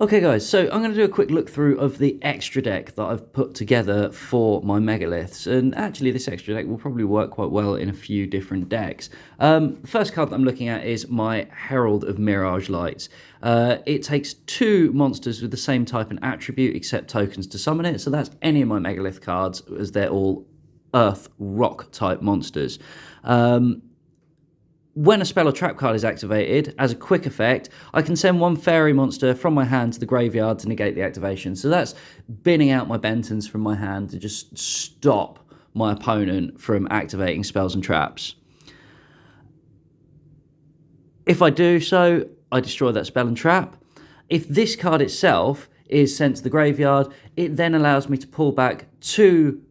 Okay guys, so I'm going to do a quick look through of the extra deck that I've put together for my megaliths, and actually this extra deck will probably work quite well in a few different decks. The first card that I'm looking at is my Herald of Mirage Lights. It takes two monsters with the same type and attribute except tokens to summon it, so that's any of my megalith cards as they're all earth rock type monsters. When a spell or trap card is activated, as a quick effect, I can send one fairy monster from my hand to the graveyard to negate the activation. So that's binning out my Bentons from my hand to just stop my opponent from activating spells and traps. If I do so, I destroy that spell and trap. If this card itself is sent to the graveyard, it then allows me to pull back two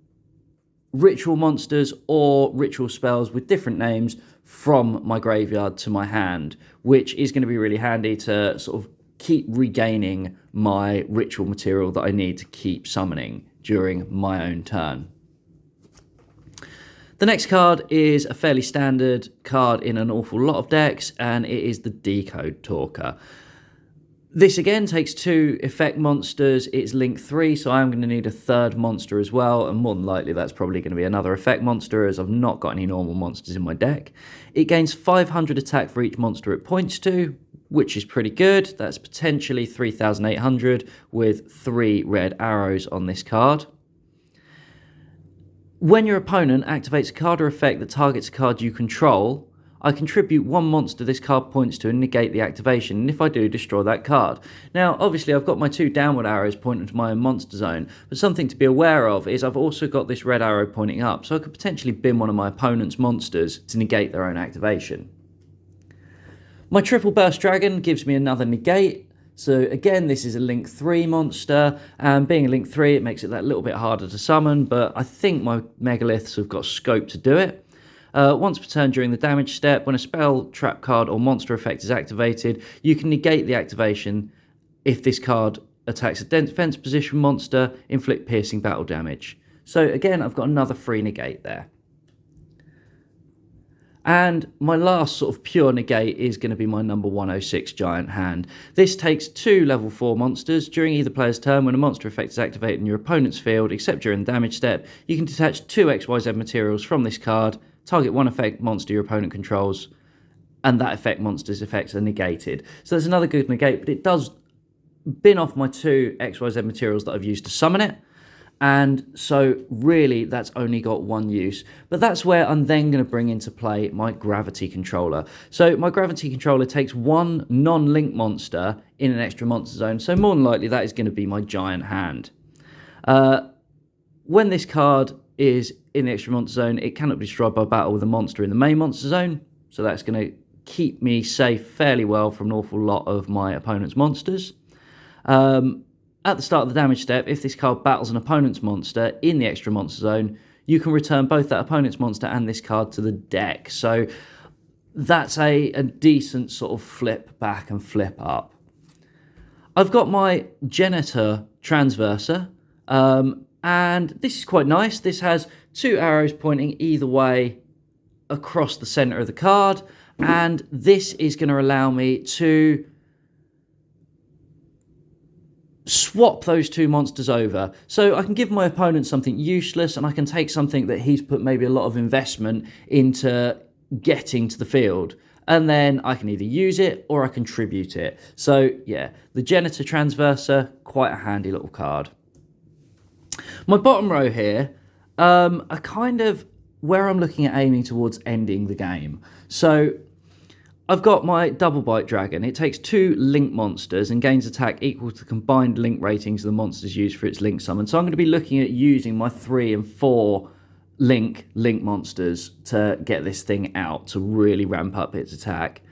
ritual monsters or ritual spells with different names from my graveyard to my hand, which is going to be really handy to sort of keep regaining my ritual material that I need to keep summoning during my own turn. The next card is a fairly standard card in an awful lot of decks, and it is the Decode Talker. This again takes two effect monsters. It's link 3, so I'm going to need a third monster as well, and more than likely that's probably going to be another effect monster as I've not got any normal monsters in my deck. It gains 500 attack for each monster it points to, which is pretty good. That's potentially 3,800 with 3 red arrows on this card. When your opponent activates a card or effect that targets a card you control, I contribute one monster this card points to and negate the activation, and if I do, destroy that card. Now, obviously, I've got my 2 downward arrows pointing to my own monster zone, but something to be aware of is I've also got this red arrow pointing up, so I could potentially bin one of my opponent's monsters to negate their own activation. My Triple Burst Dragon gives me another negate. So again, this is a link 3 monster, and being a link 3, it makes it that little bit harder to summon, but I think my megaliths have got scope to do it. Once per turn during the damage step, when a spell, trap card, or monster effect is activated, you can negate the activation if this card attacks a defense position monster, inflict piercing battle damage. So again, I've got another free negate there. And my last sort of pure negate is going to be my number 106 Giant Hand. This takes 2 level 4 monsters. During either player's turn, when a monster effect is activated in your opponent's field, except during the damage step, you can detach 2 XYZ materials from this card, target one effect monster your opponent controls, and that effect monster's effects are negated. So there's another good negate, but it does bin off my 2 XYZ materials that I've used to summon it. And so really that's only got one use, but that's where I'm then going to bring into play my gravity controller. So my gravity controller takes 1 non-link monster in an extra monster zone, so more than likely that is going to be my Giant Hand. When this card is in the extra monster zone, it cannot be destroyed by battle with a monster in the main monster zone, so that's going to keep me safe fairly well from an awful lot of my opponent's monsters. At the start of the damage step, if this card battles an opponent's monster in the extra monster zone, you can return both that opponent's monster and this card to the deck. So that's a decent sort of flip back and flip up. I've got my Genitor Transverser, and this is quite nice. This has 2 arrows pointing either way across the center of the card, and this is going to allow me to swap those 2 monsters over. So I can give my opponent something useless, and I can take something that he's put maybe a lot of investment into getting to the field, and then I can either use it or I contribute it. So yeah, the Genitor Transverser, quite a handy little card. My bottom row here are kind of where I'm looking at aiming towards ending the game. So I've got my Double Bite Dragon. It takes 2 link monsters and gains attack equal to the combined link ratings of the monsters used for its link summon. So I'm going to be looking at using my 3 and 4 link monsters to get this thing out to really ramp up its attack.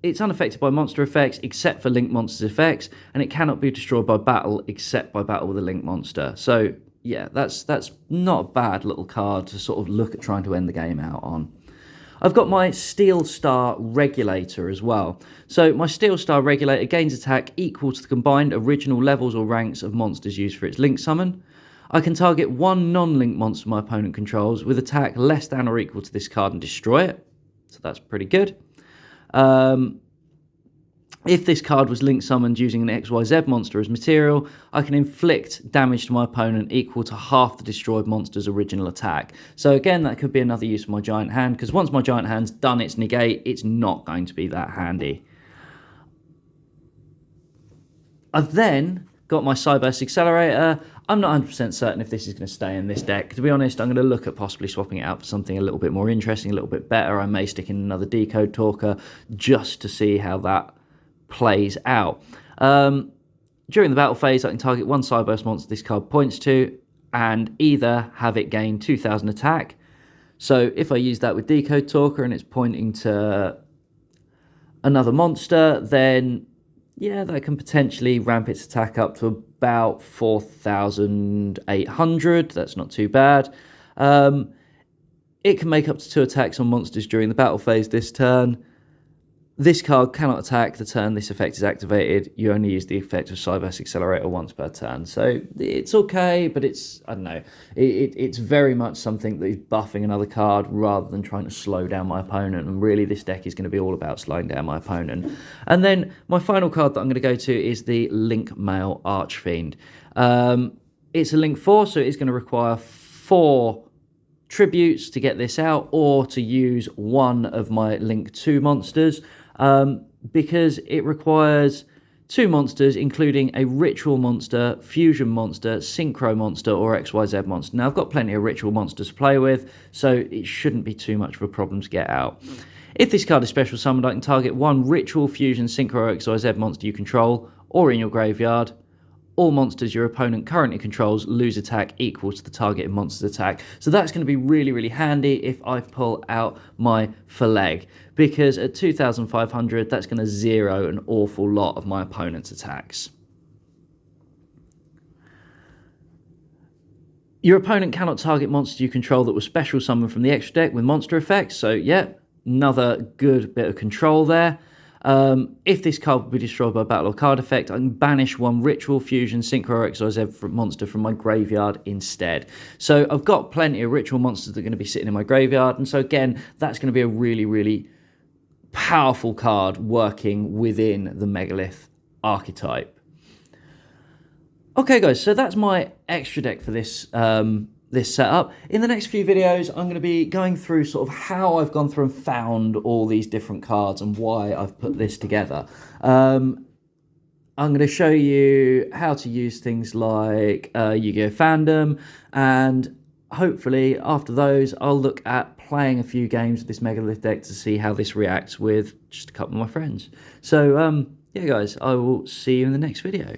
It's unaffected by monster effects except for link monsters effects, and it cannot be destroyed by battle except by battle with a link monster. So yeah, that's not a bad little card to sort of look at trying to end the game out on. I've got my Steel Star Regulator as well. So my Steel Star Regulator gains attack equal to the combined original levels or ranks of monsters used for its link summon. I can target 1 non-link monster my opponent controls with attack less than or equal to this card and destroy it. So that's pretty good. If this card was link summoned using an XYZ monster as material, I can inflict damage to my opponent equal to half the destroyed monster's original attack. So again, that could be another use for my giant hand, because once my giant hand's done its negate, it's not going to be that handy. I've then got my Cyburst Accelerator. I'm not 100% certain if this is going to stay in this deck. To be honest, I'm going to look at possibly swapping it out for something a little bit more interesting, a little bit better. I may stick in another Decode Talker just to see how that plays out. During the battle phase, I can target one Cyburst monster this card points to and either have it gain 2000 attack. So if I use that with Decode Talker and it's pointing to another monster, then yeah, that can potentially ramp its attack up to about 4,800. That's not too bad. It can make up to 2 attacks on monsters during the battle phase this turn. This card cannot attack the turn this effect is activated. You only use the effect of Cyburst Accelerator once per turn. So it's okay, but it's, I don't know, it's very much something that is buffing another card rather than trying to slow down my opponent. And really, this deck is going to be all about slowing down my opponent. And then my final card that I'm going to go to is the Link Mail Archfiend. It's a Link 4, so it's going to require 4 tributes to get this out, or to use one of my Link 2 monsters. Because it requires 2 monsters, including a Ritual monster, Fusion monster, Synchro monster, or XYZ monster. Now, I've got plenty of Ritual monsters to play with, so it shouldn't be too much of a problem to get out. If this card is special summoned, I can target one Ritual, Fusion, Synchro, or XYZ monster you control, or in your graveyard. All monsters your opponent currently controls lose attack equal to the targeted monster's attack. So that's going to be really, really handy if I pull out my Phaleg, because at 2,500, that's going to zero an awful lot of my opponent's attacks. Your opponent cannot target monsters you control that were special summoned from the extra deck with monster effects. So yeah, another good bit of control there. If this card will be destroyed by battle or card effect, I can banish one Ritual, Fusion, Synchro, or XYZ monster from my graveyard instead. So I've got plenty of Ritual monsters that are going to be sitting in my graveyard, and so again, that's going to be a really, really powerful card working within the Megalith archetype. Okay guys, so that's my extra deck for this this setup. In the next few videos, I'm going to be going through sort of how I've gone through and found all these different cards and why I've put this together. I'm going to show you how to use things like Yu-Gi-Oh! Fandom, and hopefully after those, I'll look at playing a few games with this Megalith deck to see how this reacts with just a couple of my friends. So, yeah guys, I will see you in the next video.